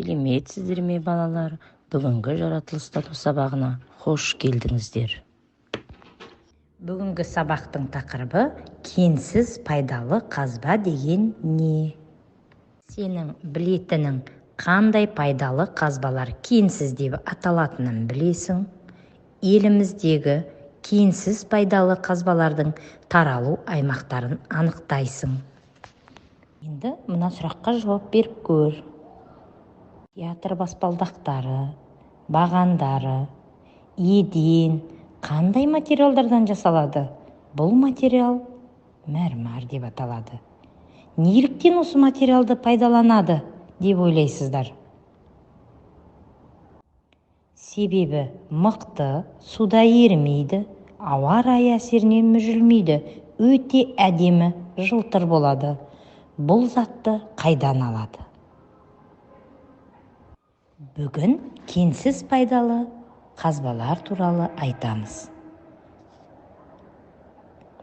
Сәлеметсіздер ме, балалар? Бүгінгі жаратылыстану сабағына қош келдіңіздер. Бүгінгі сабақтың тақырыбы кенсіз пайдалы қазба деген не? Сенің білетінің қандай пайдалы қазбалар кенсіз деп аталатынын білесің? Еліміздегі кенсіз пайдалы қазбалардың таралу аймақтарын анықтайсың. Енді мына сұраққа жауап беріп көр. Театр баспалдақтары, бағандары, еден қандай материалдардан жасалады? Бұл материал мәрмәр деп аталады. Неліктен осы материалды пайдаланады деп ойлайсыздар? Себебі мықты, суда ерімейді, ауа райы әсерінен мүжілмейді, өте әдемі, жылтыр болады. Бұл затты қайдан алады? Бүгін кенсіз пайдалы қазбалар туралы айтамыз.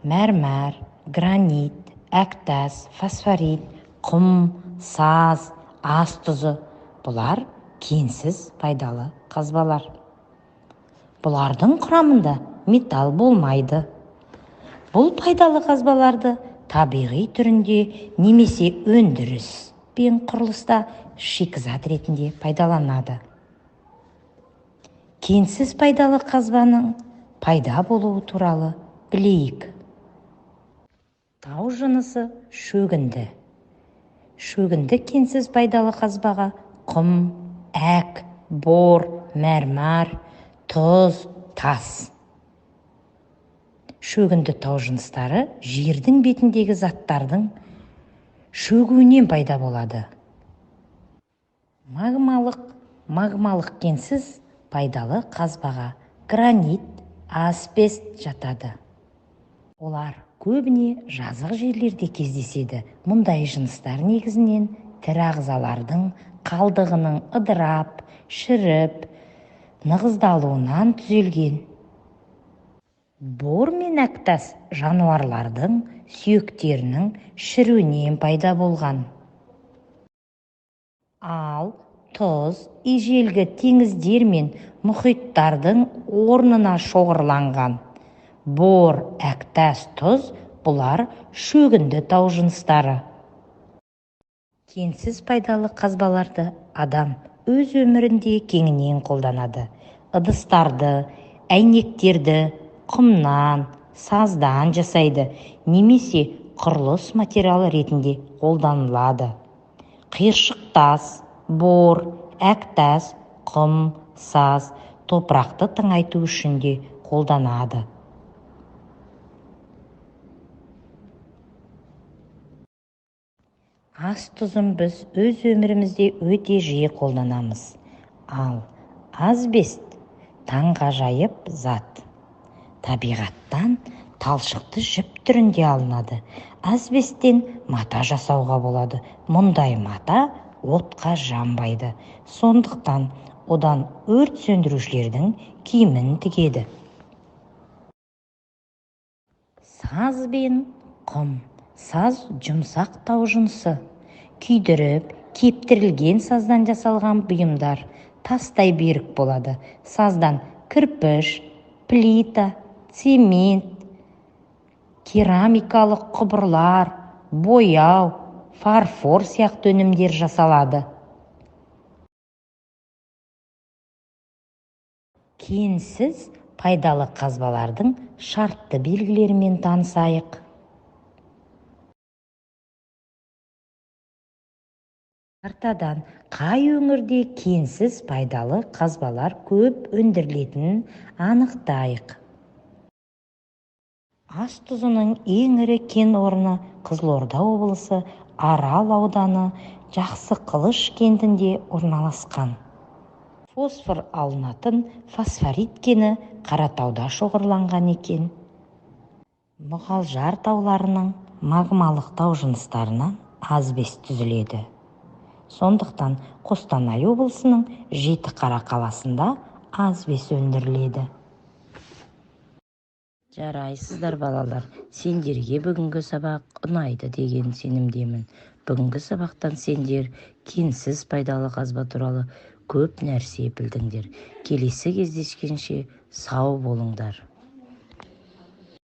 Мәрмәр, гранит, әктас, фосфорит, құм, саз, ас тұзы – бұлар кенсіз пайдалы қазбалар. Бұлардың құрамында металл болмайды. Бұл пайдалы қазбаларды табиғи түрінде немесе өндіріс пен құрылыста шикізат ретінде пайдаланады. Кенсіз пайдалы қазбаның пайда болуы туралы білейік. Тау жынысы шөгінді. Шөгінді кенсіз пайдалы қазбаға құм, әк, бор, мәрмәр, тұз, тас. Шөгінді тау жыныстары жердің бетіндегі заттардың шөгуінен пайда болады. Магмалық кенсіз пайдалы қазбаға гранит, асбест жатады. Олар көбіне жазық жерлерде кездеседі. Мұндай жыныстар негізінен тірі ағзалардың қалдығының ыдырап, шіріп, нығыздалуынан түзелген. Бор мен әктас жануарлардың сүйектерінің шіруінен пайда болған. Ал тұз ежелгі теңіздер мен мұхиттардың орнына шоғырланған. Бор, әктас, тұз бұлар шөгінді тау жыныстары. Кенсіз пайдалы қазбаларды адам өз өмірінде кеңінен қолданады. Ыдыстарды, әйнектерді құмнан, саздан жасайды, немесе құрылыс материалы ретінде қолданылады. Қиыршық тас, бор, әктас, құм, саз топырақты тыңайту үшін де қолданады. Ас тұзын біз өз өмірімізде өте жиі қолданамыз. Ал асбест таңғажайып зат. Табиғаттан талшықты жіп түрінде алынады. Асбесттен мата жасауға болады. Мұндай мата отқа жанбайды. Сондықтан одан өрт сөндірушілердің киімін тігеді. Саз бен құм. Саз жұмсақ тау жынысы. Күйдіріп, кептірілген саздан жасалған бұйымдар тастай берік болады. Саздан кірпіш, плита, цемент, керамикалық құбырлар, бояу, фарфор сияқты өнімдер жасалады. Кенсіз пайдалы қазбалардың шартты белгілерімен танысайық. Картадан қай өңірде кенсіз пайдалы қазбалар көп өндірілетінін анықтайық. Ас тұзының ең ірі кен орны Қызылорда облысы Арал ауданы Жақсықылыш кентінде орналасқан. Фосфор алынатын фосфорит кені Қаратауда шоғырланған екен. Мұғалжар тауларының магмалық тау жыныстарынан асбест түзіледі. Сондықтан Қостанай облысының Жетіқара қаласында асбест өндіріледі. Жарайсыздар балалар, сендерге бүгінгі сабақ ұнайды деген сенімдемін. бүгінгі сабақтан сендер кенсіз пайдалы қазба туралы көп нәрсе білдіңдер. Келесі кездескенше сау болыңдар.